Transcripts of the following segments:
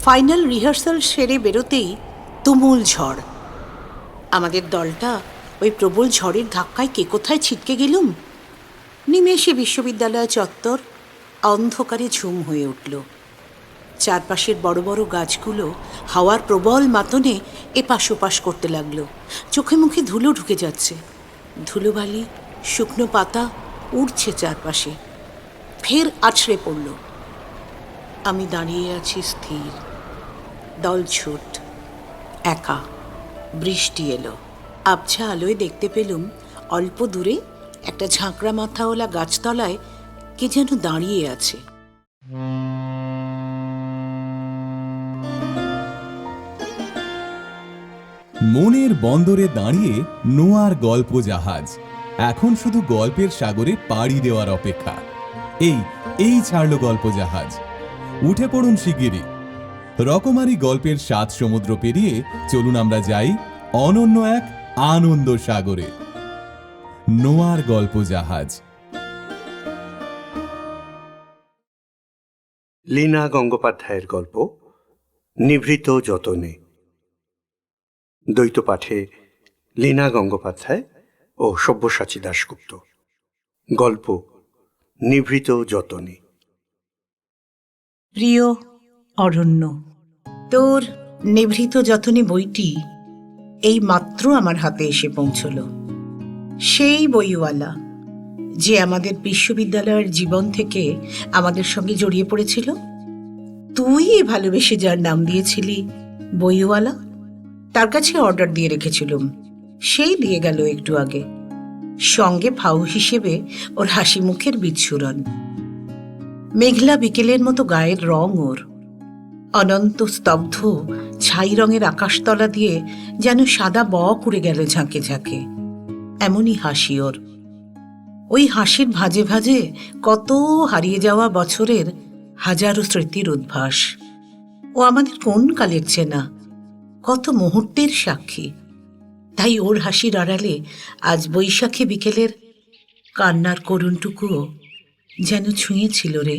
Final rehearsal সেরে বেরোতেই তুমুল ঝড়। আমাদের দলটা ওই প্রবল ঝড়ের ধাক্কায় কে কোথায় ছিটকে গেলুম। নিমেষে বিশ্ববিদ্যালয় চত্বর অন্ধকারে ঝুম হয়ে উঠল। চারপাশের বড় বড় গাছগুলো হাওয়ার প্রবল মাতনে এপাশ ওপাশ করতে লাগলো। চোখে মুখে ধুলো ঢুকে যাচ্ছে, ধুলোবালি, শুকনো পাতা উড়ছে চারপাশে। ফের আছড়ে পড়ল। আমি দাঁড়িয়ে আছি স্থির, দলছুট, একা। বৃষ্টি এলো। আবছা আলোয় দেখতে পেলুম অল্প দূরে একটা ঝাঁকড়া মাথাওয়ালা গাছতলায় কে যেন দাঁড়িয়ে আছে। মনের বন্দরে দাঁড়িয়ে নোয়ার গল্প জাহাজ এখন শুধু গল্পের সাগরে পাড়ি দেওয়ার অপেক্ষা। এই ছাড়লো গল্প জাহাজ। উঠে পড়ুন শিগগিরই। রকমারি গল্পের ৭ সমুদ্র পেরিয়ে চলুন আমরা যাই অনন্য এক আনন্দ সাগরে। নোয়ার গল্প জাহাজ। লীনা গঙ্গোপাধ্যায়ের গল্প নিভৃত যতনে। দ্বৈত পাঠে লীনা গঙ্গোপাধ্যায় ও সব্যসাচী দাশগুপ্ত। গল্প নিভৃত যতনে। প্রিয় অরণ্য, তোর নিভৃত যতনে বইটি এই মাত্র আমার হাতে এসে পৌঁছল। সেই বইওয়ালা যে আমাদের বিশ্ববিদ্যালয়ের জীবন থেকে আমাদের সঙ্গে জড়িয়ে পড়েছিল। তুই ভালোবেসে যার নাম দিয়েছিলি বইওয়ালা, তার কাছে অর্ডার দিয়ে রেখেছিলুম। সেই দিয়ে গেল একটু আগে, সঙ্গে ফাউ হিসেবে ওর হাসি মুখের বিচ্ছুরণ। মেঘলা বিকেলের মতো গায়ের রং ওর। অনন্ত স্তব্ধ ছাই রঙের আকাশতলা দিয়ে যেন সাদা বক উড়ে গেল ঝাঁকে ঝাঁকে। এমনই হাসি ওর। ওই হাসির ভাঁজে ভাঁজে কত হারিয়ে যাওয়া বছরের হাজারো স্মৃতির উদ্ভাস। ও আমাদের কোন কালের চেনা, কত মুহূর্তের সাক্ষী। তাই ওর হাসির আড়ালে আজ বৈশাখী বিকেলের কান্নার করুণটুকুও যেন ছুঁয়েছিল রে।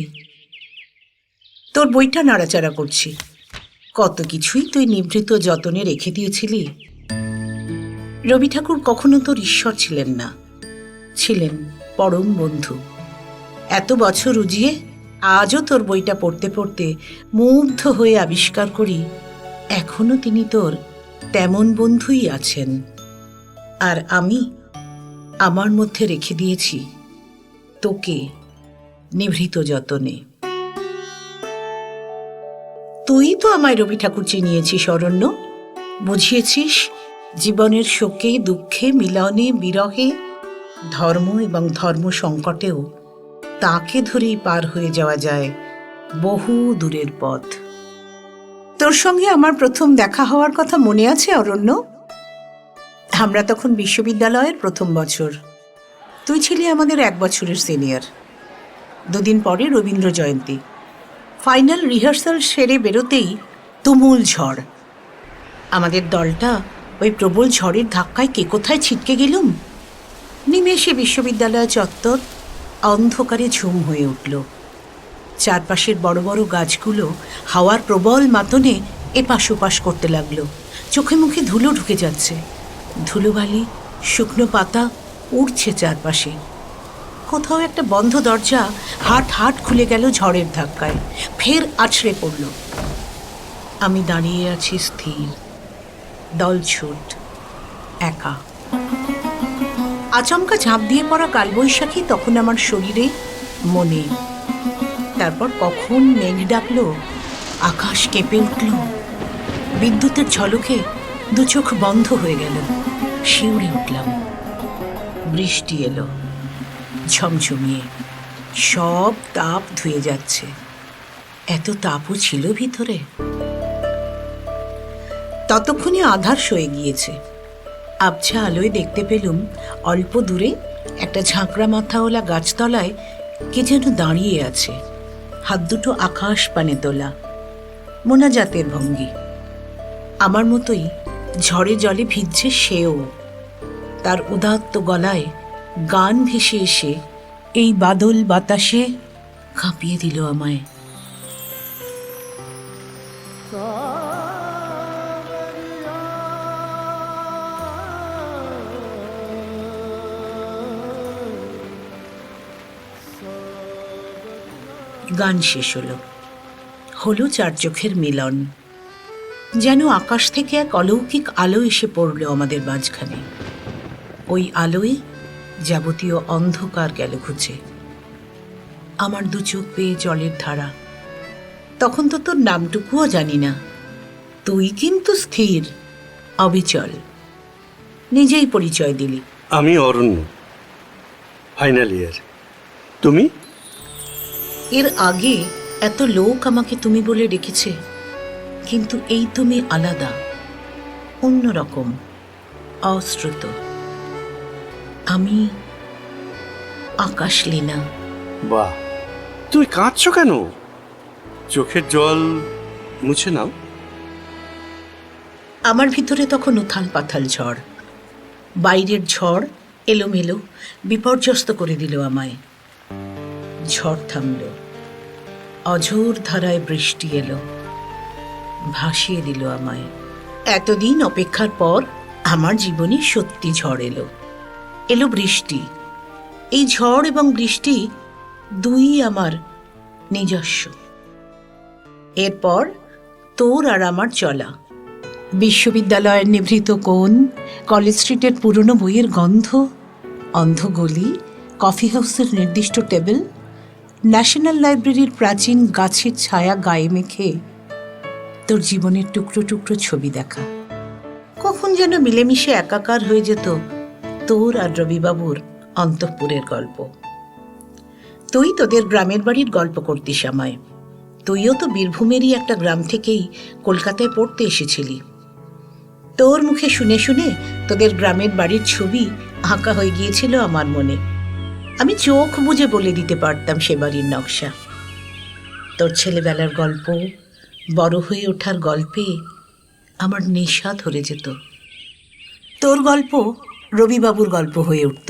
তোর বইটা নাড়াচাড়া করছি। কত কিছুই তুই নিভৃত যতনে রেখে দিয়েছিলি। রবি ঠাকুর কখনো তোর ঈশ্বর ছিলেন না, ছিলেন পরম বন্ধু। এত বছর উজিয়ে আজও তোর বইটা পড়তে পড়তে মুগ্ধ হয়ে আবিষ্কার করি এখনো তিনি তোর তেমন বন্ধুই আছেন। আর আমি আমার মধ্যে রেখে দিয়েছি তোকে নিভৃত যতনে। তুই তো আমায় রবি ঠাকুর চিনিয়েছিস অরণ্য, বুঝিয়েছিস জীবনের শোকে দুঃখে মিলনে বিরহে ধর্ম এবং ধর্ম সংকটেও তাকে ধরেই পার হয়ে যাওয়া যায় বহু দূরের পথ। তোর সঙ্গে আমার প্রথম দেখা হওয়ার কথা মনে আছে অরণ্য? আমরা তখন বিশ্ববিদ্যালয়ের প্রথম বছর। তুই ছিলি আমাদের 1 বছরের সিনিয়র। দুদিন পরে রবীন্দ্র জয়ন্তী। ফাইনাল রিহার্সাল সেরে বেরোতেই তুমুল ঝড়। আমাদের দলটা ওই প্রবল ঝড়ের ধাক্কায় কে কোথায় ছিটকে গেলুম। নিমেষে বিশ্ববিদ্যালয় চত্বর অন্ধকারে ঝুম হয়ে উঠল। চারপাশের বড় বড় গাছগুলো হাওয়ার প্রবল মাতনে এপাশ ওপাশ করতে লাগলো। চোখে মুখে ধুলো ঢুকে যাচ্ছে, ধুলোবালি, শুকনো পাতা উড়ছে চারপাশে। কোথাও একটা বন্ধ দরজা হাট হাট খুলে গেল ঝড়ের ধাক্কায়। ফের আছড়ে পড়ল। আমি দাঁড়িয়ে আছি স্থির, দলছুট, একা। আচমকা ঝাঁপ দিয়ে পড়া কালবৈশাখী তখন আমার শরীরে, মনে। তারপর কখন মেঘ ডাকলো, আকাশ কেঁপে উঠল। বিদ্যুতের ঝলকে 2 চোখ বন্ধ হয়ে গেল। শিউরে উঠলাম। বৃষ্টি এলো ঝমঝমিয়ে, সব তাপ ধুয়ে যাচ্ছে। এত তাপও ছিল ভিতরে। ততক্ষণে আঁধার সয়ে গিয়েছে। আবছা আলোয় দেখতে পেলুম অল্প দূরে একটা ঝাঁকড়া মাথাওয়ালা গাছতলায় কে যেন দাঁড়িয়ে আছে, হাত দুটো আকাশ পানে তোলা, মোনাজাতের ভঙ্গি। আমার মতোই ঝড়ে জলে ভিজছে সেও। তার উদাত্ত গলায় গান ভেসে এসে এই বাদল বাতাসে কাঁপিয়ে দিল আমায়। গান শেষ হলো। হলো চার চোখের মিলন। যেন আকাশ থেকে এক অলৌকিক আলো এসে পড়ল আমাদের মাঝখানে। ওই আলোয় যাবতীয় অন্ধকার গেল ঘুচে। আমার দু চোখ পেয়ে জলের ধারা। তখন তো তোর নামটুকুও জানি না। তুই কিন্তু স্থির, অবিচল। নিজেই পরিচয় দিলি। আমি অরণ্য, ফাইনাল ইয়ার। তুমি? এর আগে এত লোক আমাকে তুমি বলে ডেকেছে, কিন্তু এই তুমি আলাদা, অন্যরকম, অশ্রুত। আমি আকাশ লীনা। বাহ, তুমি কাঁদছো কেন? চোখের জল মুছে নাও। আমার ভিতরে তখন উথাল পাথাল ঝড়। বাইরের ঝড় এলোমেলো বিপর্যস্ত করে দিল আমায়। ঝড় থামল, অঝোর ধারায় বৃষ্টি এলো, ভাসিয়ে দিল আমায়। এতদিন অপেক্ষার পর আমার জীবনে সত্যি ঝড় এলো। এলো বৃষ্টি। এই ঝড় এবং বৃষ্টি দুই আমার নিজস্ব। এরপর তোর আর আমার চলা। বিশ্ববিদ্যালয়ের নিভৃত কোণ, কলেজ স্ট্রিটের পুরনো বইয়ের গন্ধ, অন্ধ গলি, কফি হাউসের নির্দিষ্ট টেবিল, ন্যাশনাল লাইব্রেরির প্রাচীন গাছের ছায়া গায়ে মেখে তোর জীবনের টুকরো টুকরো ছবি দেখা। কখন যেন মিলেমিশে একাকার হয়ে যেত তোর আর রবিবাবুর অন্তঃপুরের গল্প। তুই তোদের গ্রামের বাড়ির গল্প করতিস আমায়। তুইও তো বীরভূমেরই একটা গ্রাম থেকেই কলকাতায় পড়তে এসেছিলি। তোর মুখে শুনে শুনে তোদের গ্রামের বাড়ির ছবি আঁকা হয়ে গিয়েছিল আমার মনে। আমি চোখ বুজে বলে দিতে পারতাম সে বাড়ির নকশা। তোর ছেলেবেলার গল্প, বড় হয়ে ওঠার গল্পে আমার নেশা ধরে যেত। তোর গল্প রবিবাবুর গল্প হয়ে উঠত।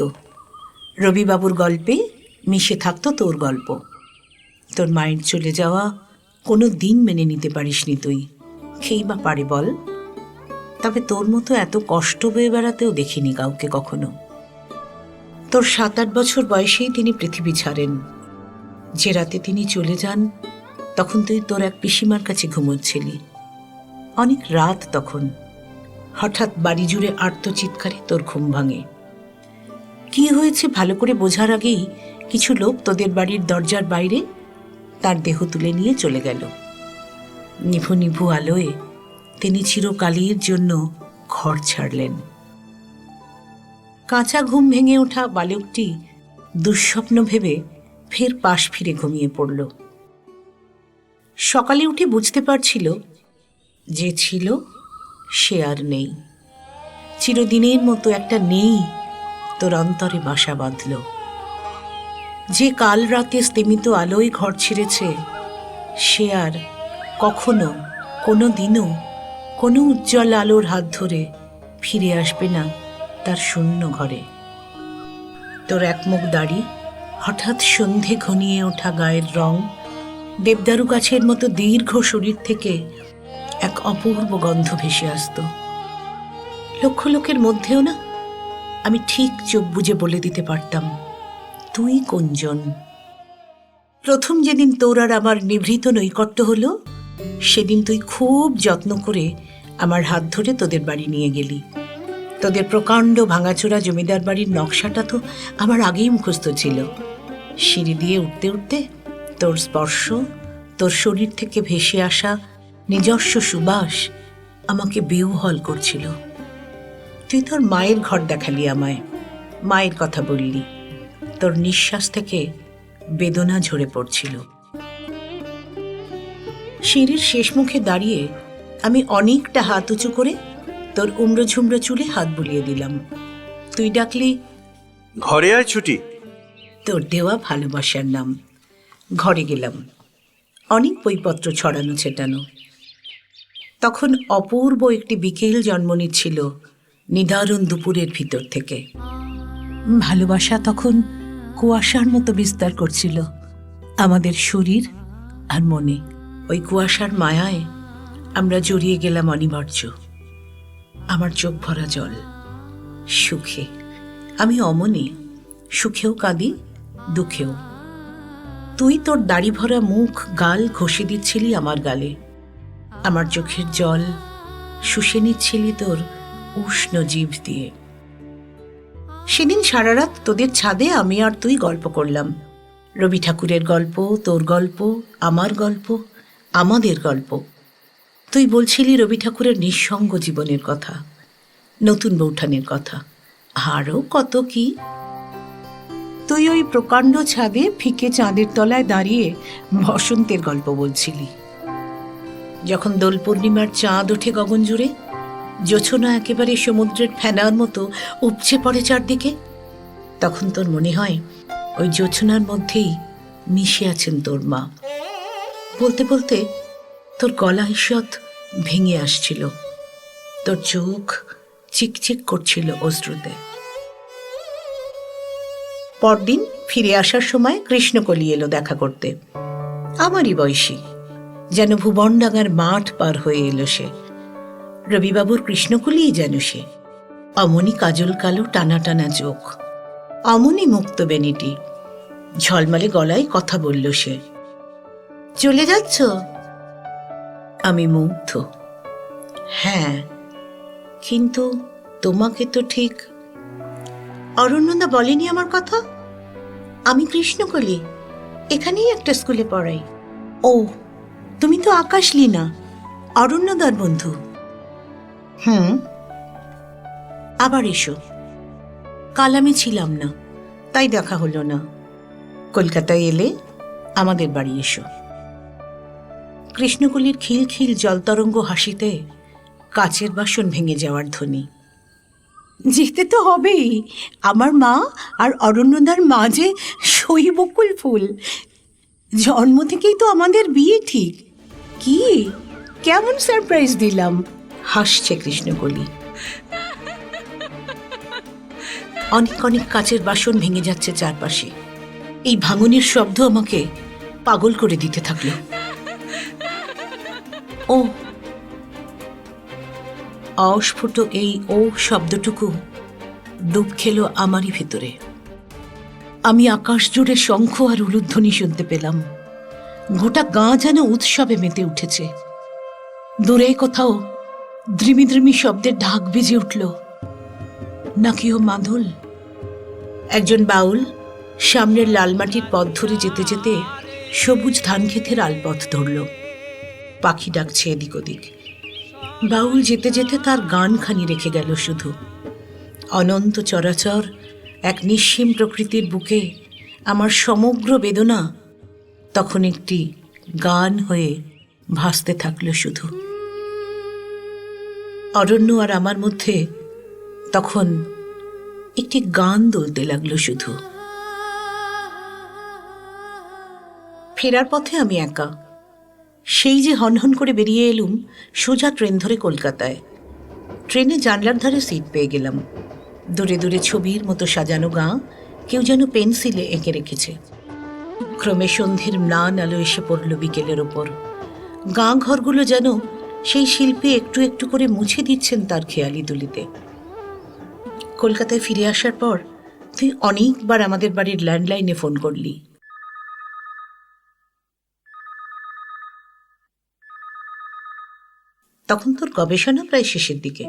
রবিবাবুর গল্পে মিশে থাকতো তোর গল্প। তোর মায়ের চলে যাওয়া কোনো দিন মেনে নিতে পারিসনি তুই। খেই বা পারে বল? তবে তোর মতো এত কষ্ট বয়ে বেড়াতেও দেখিনি কাউকে কখনো। তোর 7-8 বছর বয়সেই তিনি পৃথিবী ছাড়েন। যে রাতে তিনি চলে যান, তখন তুই তোর এক পিসিমার কাছে ঘুমোচ্ছিলি। অনেক রাত তখন। হঠাৎ বাড়ি জুড়ে আর্তচিৎকারে তোর ঘুম ভাঙে। কি হয়েছে ভালো করে বোঝার আগেই কিছু লোক তোদের বাড়ির দরজার বাইরে তার দেহ তুলে নিয়ে চলে গেল। নিভু নিভু আলোয় তিনি চিরকালের জন্য ঘর ছাড়লেন। কাঁচা ঘুম ভেঙে ওঠা বালকটি দুঃস্বপ্ন ভেবে ফের পাশ ফিরে ঘুমিয়ে পড়ল। সকালে উঠে বুঝতে পারছিল যে ছিল সে আর নেই। চিরদিনের মতো একটা নেই তোর অন্তরে বাসা বাঁধল। যে কাল রাতে স্তিমিত আলোয় ঘর ছেড়েছে, সে আর কখনো কোনো দিনও কোনো উজ্জ্বল আলোর হাত ধরে ফিরে আসবে না তার শূন্য ঘরে। তোর একমুখ দাড়ি, হঠাৎ সন্ধে ঘনিয়ে ওঠা গায়ের রং, দেবদারু গাছের মতো দীর্ঘ শরীর থেকে এক অপূর্ব গন্ধ ভেসে আসত। লক্ষ লোকের মধ্যেও না আমি ঠিক চোখ বুজে বলে দিতে পারতাম তুই কোনজন। প্রথম যেদিন তোর আর আমার নিভৃত নৈকট্য হলো, সেদিন তুই খুব যত্ন করে আমার হাত ধরে তোদের বাড়ি নিয়ে গেলি। তোদের প্রকাণ্ড ভাঙাচোরা জমিদার বাড়ির নকশাটা তো আমার আগেই মুখস্থ ছিল। সিঁড়ি দিয়ে উঠতে উঠতে তোর স্পর্শ, তোর শরীর থেকে ভেসে আসা নিজস্ব সুবাস আমাকে বিহ্বল করছিল। তুই তোর মায়ের ঘর দেখালি আমায়, মায়ের কথা বললি। তোর নিঃশ্বাস থেকে বেদনা ঝরে পড়ছিল। সিঁড়ির শেষ মুখে দাঁড়িয়ে আমি অনেকটা হাত উঁচু করে তোর উমড়ো ঝুমড়ো চুলে হাত বুলিয়ে দিলাম। তুই ডাকলি, ঘরে আয় ছুটি। তোর দেওয়া ভালোবাসার নাম। ঘরে গেলাম। অনেক বইপত্র ছড়ানো ছেটানো। তখন অপূর্ব একটি বিকেল জন্ম নিচ্ছিল নিদারুণ দুপুরের ভিতর থেকে। ভালোবাসা তখন কুয়াশার মতো বিস্তার করছিল আমাদের শরীর আর মনে। ওই কুয়াশার মায়ায় আমরা জড়িয়ে গেলাম অনিবার্য। আমার চোখ ভরা জল। সুখে আমি অমনি, সুখেও কাঁদি, দুঃখেও। তুই তোর দাড়ি ভরা মুখ গাল ঘষে দিচ্ছিলি আমার গালে, আমার চোখের জল শুষে নিচ্ছিলি তোর উষ্ণ জিভ দিয়ে। সেদিন সারা রাত তোদের ছাদে আমি আর তুই গল্প করলাম। রবি ঠাকুরের গল্প, তোর গল্প, আমার গল্প, আমাদের গল্প। তুই বলছিলি রবি ঠাকুরের নিঃসঙ্গ জীবনের কথা, নতুন বৌঠানের কথা, আরও কত কি। তুই ওই প্রকাণ্ড ছাদে ফিকে চাঁদের তলায় দাঁড়িয়ে বসন্তের গল্প বলছিলি। যখন দোল পূর্ণিমার চাঁদ ওঠে গগন জুড়ে, জোছনা একেবারে সমুদ্রের ফেনার মতো উপচে পড়ে চারদিকে, তখন তোর মনে হয় ওই জোছনার মধ্যেই মিশে আছেন তোর মা। বলতে বলতে তোর গলা ঈষৎ ভেঙে আসছিল, তোর চোখ চিকচিক করছিল অশ্রুতে। পরদিন ফিরে আসার সময় কৃষ্ণকলি এলো দেখা করতে। আমারই বয়সী, যেন ভুবনডাঙ্গার মাঠ পার হয়ে এলো সে। রবিবাবুর কৃষ্ণকলিই যেন সে। অমনি কাজল কালো টানা টানা চোখ, অমনি মুক্ত বেনিটি, ঝলমলে গলায় কথা বলল সে। চলে যাচ্ছ? আমি মুগ্ধ। হ্যাঁ, কিন্তু তোমাকে তো ঠিক। অরণ্যদা বলেনি আমার কথা? আমি কৃষ্ণকলি, এখানেই একটা স্কুলে পড়াই। ও, তুমি তো আকাশ লীনা, অরণ্যদার বন্ধু। আবার এসো। কাল আমি ছিলাম না, তাই দেখা হলো না। কলকাতায় এলে আমাদের বাড়ি এসো। কৃষ্ণকলির খিলখিল জলতরঙ্গ হাসিতে কাচের বাসন ভেঙে যাওয়ার ধ্বনি। যেতে তো হবেই, আমার মা আর অরণ্যদার মাঝে সই বকুল ফুল। জন্ম থেকেই তো আমাদের বিয়ে ঠিক। কি কেমন সারপ্রাইজ দিলাম, হাসছে কৃষ্ণকলি। অনেক অনেক কাচের বাসন ভেঙে যাচ্ছে চারপাশে। এই ভাঙনের শব্দ আমাকে পাগল করে দিতে থাকলো। ও, অস্ফুট এই ও শব্দটুকু ডুব খেল আমারই ভেতরে। আমি আকাশ জুড়ে শঙ্খ আর উলুধ্বনি শুনতে পেলাম। গোটা গাঁ যেন উৎসবে মেতে উঠেছে। দূরে কোথাও দ্রিমি দ্রিমি শব্দের ঢাক বেজে উঠল। নাকি ও মাদল? একজন বাউল সামনের লালমাটির পথ ধরে যেতে যেতে সবুজ ধান ক্ষেতের আলপথ ধরল। পাখি ডাকছে এদিক ওদিক। বাউল যেতে যেতে তার গানখানি রেখে গেল শুধু। অনন্ত চরাচর এক নিঃসীম প্রকৃতির বুকে আমার সমগ্র বেদনা তখন একটি গান হয়ে ভাসতে থাকলো শুধু। অরণ্য আর আমার মধ্যে তখন একটি গান দুলতে লাগলো শুধু। ফেরার পথে আমি একা। সেই যে হনহন করে বেরিয়ে এলুম সোজা ট্রেন ধরে কলকাতায়। ট্রেনে জানলার ধারে সিট পেয়ে গেলাম। দূরে দূরে ছবির মতো সাজানো গাঁ কেউ যেন পেন্সিলে এঁকে রেখেছে। ক্রমে সন্ধ্যের ম্লান আলো এসে পড়ল বিকেলের ওপর। গাঁ ঘরগুলো যেন সেই শিল্পী একটু একটু করে মুছে দিচ্ছেন তার খেয়ালি তুলিতে। কলকাতায় ফিরে আসার পর তুই অনেকবার আমাদের বাড়ির ল্যান্ডলাইনে ফোন করলি। তখন তোর গবেষণা প্রায় শেষের দিকে,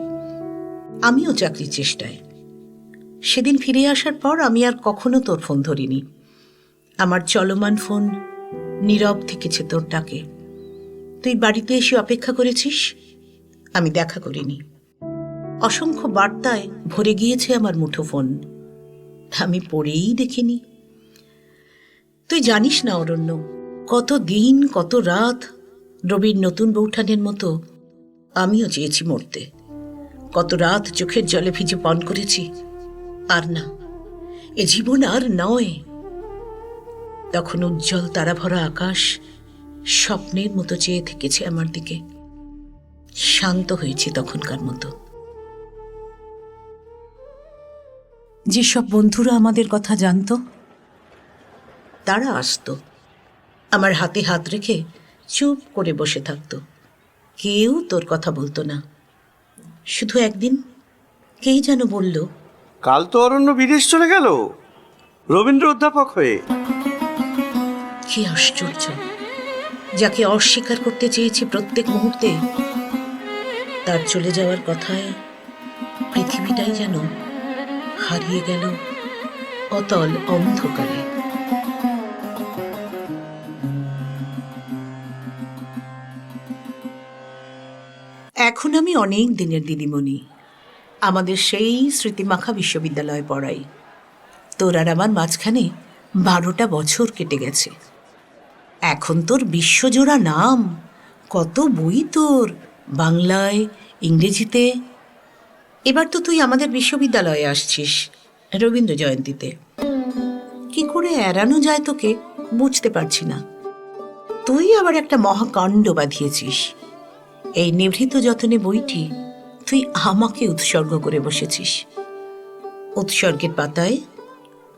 আমিও চাকরির চেষ্টায়। সেদিন ফিরে আসার পর আমি আর কখনো তোর ফোন ধরিনি। আমার চলমান ফোন নীরব থেকেছে তোর ডাকে। তুই বাড়িতে এসে অপেক্ষা করেছিস, আমি দেখা করিনি। অসংখ্য বার্তায় ভরে গিয়েছে আমার মুঠো ফোন, আমি পড়েই দেখিনি। তুই জানিস না অরণ্য, কত দিন কত রাত রবির নতুন বৌঠানের মতো আমিও চেয়েছি মরতে। কত রাত চোখের জলে ভিজে পান করেছি, আর না, এ জীবন আর নয়। তখন উজ্জ্বল তারা ভরা আকাশ স্বপ্নের মতো চেয়ে থেকেছে আমার দিকে। শান্ত হয়েছি তখনকার মতো। যেসব বন্ধুরা আমাদের কথা জানত তারা আসতো, আমার হাতে হাত রেখে চুপ করে বসে থাকতো, কেউ তোর কথা বলতো না। শুধু একদিন কেই যেন বলল, কাল তো অরণ্য বিদেশ চলে গেল রবীন্দ্র অধ্যাপক হয়ে। কি আশ্চর্য! যাকে অস্বীকার করতে চেয়েছি প্রত্যেক মুহূর্তে, তার চলে যাওয়ার কথায় পৃথিবীটাই যেন হারিয়ে গেল অতল অন্ধকারে। এখন আমি অনেক দিনের দিদিমণি। আমাদের সেই স্মৃতিমাখা বিশ্ববিদ্যালয়ে পড়াই। তোর আর আমার মাঝখানে 12টা বছর কেটে গেছে। এখন তোর বিশ্বজোড়া নাম, কত বই তোর, বাংলায়, ইংরেজিতে। এবার তো তুই আমাদের বিশ্ববিদ্যালয়ে আসছিস রবীন্দ্র জয়ন্তীতে। কি করে এড়ানো যায় তোকে বুঝতে পারছি না। তুই আবার একটা মহাকাণ্ড বাঁধিয়েছিস। এই নিভৃত যতনে বইটি তুই আমাকে উৎসর্গ করে বসেছিস। উৎসর্গের পাতায়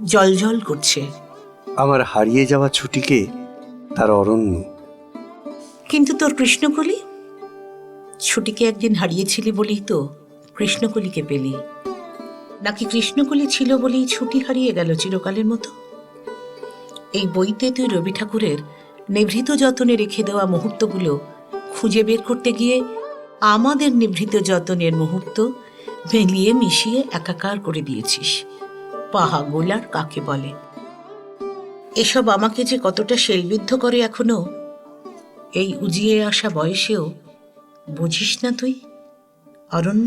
জলজল করছে। আমার হারিয়ে যাওয়া ছুটিকে তার অরণ্য। কিন্তু তোর কৃষ্ণকলি, ছুটিকে একদিন হারিয়েছিলি বলেই তো কৃষ্ণকলিকে পেলি, নাকি কৃষ্ণকলি ছিল বলেই ছুটি হারিয়ে গেল চিরকালের মতো? এই বইতে তুই রবি ঠাকুরের নিভৃত যতনে রেখে দেওয়া মুহূর্তগুলো খুঁজে বের করতে গিয়ে আমাদের নিভৃত যতনের মুহূর্ত মিলিয়ে মিশিয়ে একাকার করে দিয়েছিস। পাহাগোলার কাকে বলে? এসব আমাকে যে কতটা শেলবিদ্ধ করে এখনো, এই উজিয়ে আসা বয়সেও বুঝিস না তুই অরণ্য?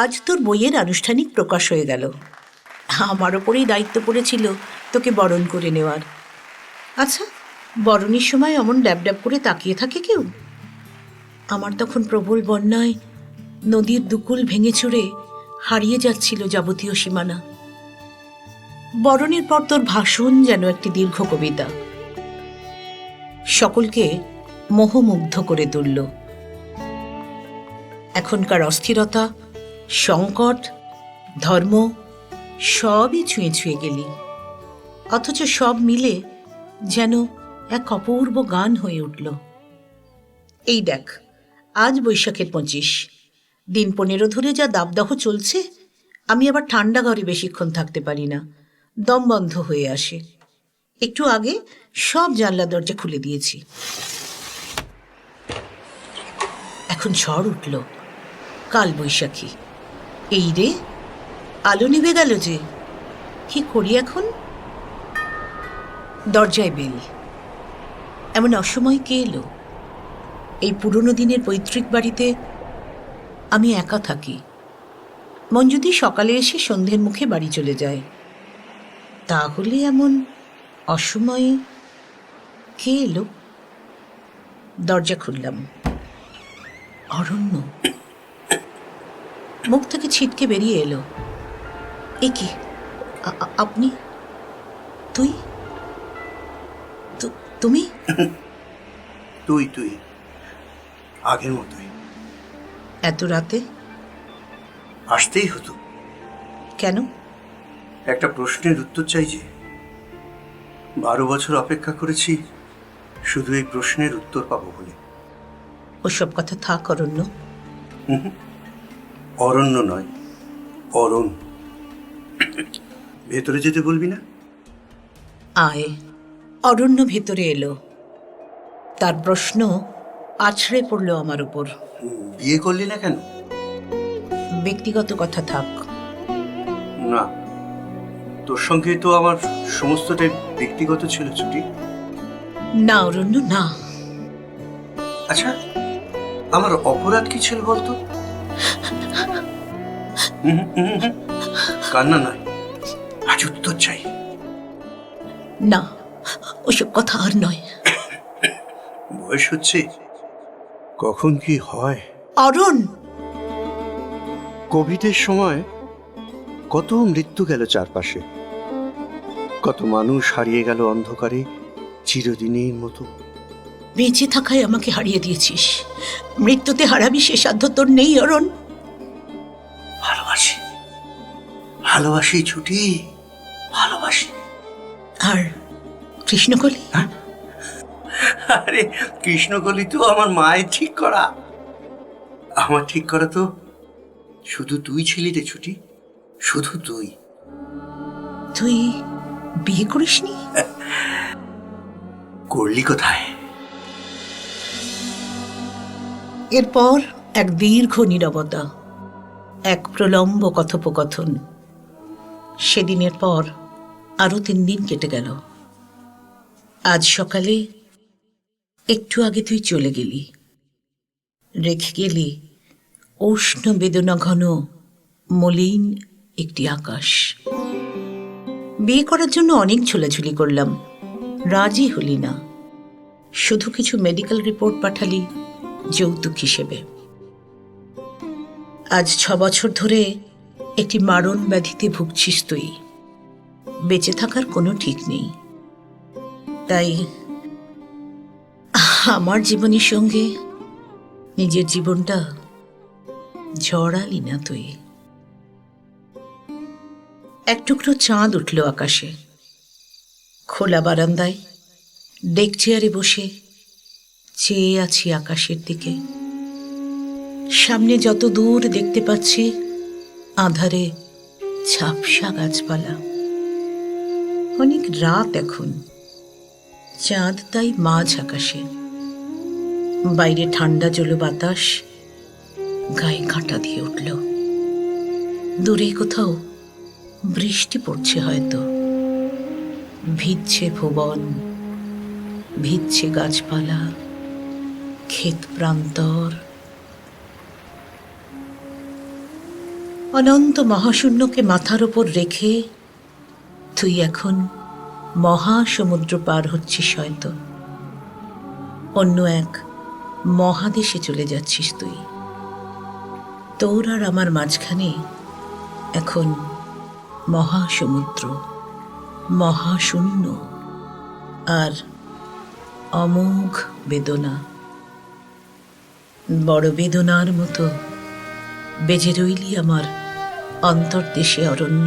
আজ তোর বইয়ের আনুষ্ঠানিক প্রকাশ হয়ে গেল। আমার ওপরেই দায়িত্ব পড়েছিল তোকে বরণ করে নেওয়ার। আচ্ছা, বরণের সময় অমন ড্যাব ড্যাব করে তাকিয়ে থাকে কেউ? আমার তখন প্রবল বন্যায় নদীর দুকুল ভেঙে চুরে হারিয়ে যাচ্ছিল যাবতীয় সীমানা। বরণের পর তোর ভাষণ যেন একটি দীর্ঘ কবিতা, সকলকে মোহমুগ্ধ করে তুলল। এখনকার অস্থিরতা, সংকট, ধর্ম সবই ছুঁয়ে ছুঁয়ে গেলি, অথচ সব মিলে যেন এক অপূর্ব গান হয়ে উঠল। এই দেখ, আজ বৈশাখের 25, দিন 15 ধরে যা দাবদাহ চলছে, আমি আবার ঠান্ডা ঘরে বেশিক্ষণ থাকতে পারি না, দম বন্ধ হয়ে আসে। একটু আগে সব জানলা দরজা খুলে দিয়েছি। এখন ঝড় উঠল, কাল বৈশাখী। এই রে, আলো নিভে গেল যে, কি করি এখন? দরজায় বেল। এমন অসময় কে এলো? এই পুরনো দিনের পৈতৃক বাড়িতে আমি একা থাকি। মন যদি সকালে এসে সন্ধ্যের মুখে বাড়ি চলে যায়, তাহলে এমন অসময়ে কে এলো? দরজা খুললাম। অরণ্য মুখ থেকে ছিটকে বেরিয়ে এলো। এ কি, আপনি? তুই? তুমি? তুই তুই আগের মতোই। এত রাতে? আসতেই হতো। কেন? একটা প্রশ্নের উত্তর চাই যে। 12 বছর অপেক্ষা করেছি শুধু এই প্রশ্নের উত্তর পাবো বলে। ওসব কথা থাক অরণ্য। অরণ্য নয়, অরণ। ভেতরে যেতে বলবি না? আয়। অরণ্য ভেতরে এলো। তার প্রশ্ন আছড়ে পড়ল আমার উপর। বিয়ে করলি না কেন? ব্যক্তিগত কথা থাক। না, তোর সঙ্গে তো আমার সমস্তটাই ব্যক্তিগত ছিল ছুটি। না অরণ্য, না। আচ্ছা, আমার অপরাধ কি ছিল বলতো? কান্না নয়, আজ উত্তর চাই। না, ওসব কথা আর নয়। বয়স হচ্ছে, কখন কি হয়। অরণ! কোভিডের সময় কত মৃত্যু গেল চারপাশে, কত মানুষ হারিয়ে গেল অন্ধকারে চিরদিনের মতো। বেঁচে থাকায় আমাকে হারিয়ে দিয়েছিস, মৃত্যুতে হারাবি সে সাধ্য তোর নেই অরণ। ভালোবাসি, ভালোবাসি ছুটি, ভালোবাসি। আর কৃষ্ণকলি? আরে কৃষ্ণকলি তো আমার মায়ের ঠিক করা। আমার ঠিক করা তো শুধু তুই ছিলি রে ছুটি, শুধু তুই। তুই বিয়ে করিসনি? করলি কোথায়? এরপর এক দীর্ঘ নীরবতা, এক প্রলম্ব কথোপকথন। সেদিনের পর আরো 3 দিন কেটে গেল। আজ সকালে একটু আগে তুই চলে গেলি, রেখে গেলি উষ্ণ বেদনা ঘন মলিন একটি আকাশ। বিয়ে করার জন্য অনেক ঝোলাঝুলি করলাম, রাজি হলি না। শুধু কিছু মেডিকেল রিপোর্ট পাঠালি যৌতুক হিসেবে। আজ 6 বছর ধরে একটি মারণ ব্যাধিতে ভুগছিস তুই, বেঁচে থাকার কোনো ঠিক নেই। তাই আমার জীবনের সঙ্গে নিজের জীবনটা জড়ালি না তুই। এক টুকরো চাঁদ উঠল আকাশে। খোলা বারান্দায় ডেক চেয়ারে বসে চেয়ে আছি আকাশের দিকে। সামনে যত দূর দেখতে পাচ্ছি আঁধারে ঝাপসা গাছপালা। অনেক রাত এখন, চাঁদ তাই মাঝ আকাশে। বাইরে ঠান্ডা জলো বাতাস গায়ে কাঁটা দিয়ে উঠল। দূরে কোথাও বৃষ্টি পড়ছে হয়তো। ভিজছে ভুবন, ভিজছে গাছপালা, ক্ষেত প্রান্তর। অনন্ত মহাশূন্যকে মাথার ওপর রেখে তুই এখন মহাসমুদ্র পার হচ্ছিস হয়তো। অন্য এক মহাদেশে চলে যাচ্ছিস তুই। তোর আর আমার মাঝখানে এখন মহাসমুদ্র, মহাশূন্য আর অমোঘ বেদনা। বড় বেদনার মতো বেজে রইলি আমার অন্তর্দেশে অরণ্য,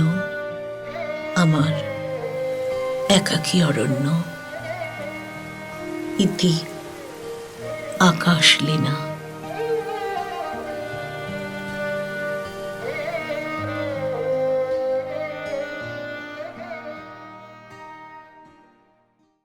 আমার একাকী অরণ্য। ইতি আকাশ লীনা।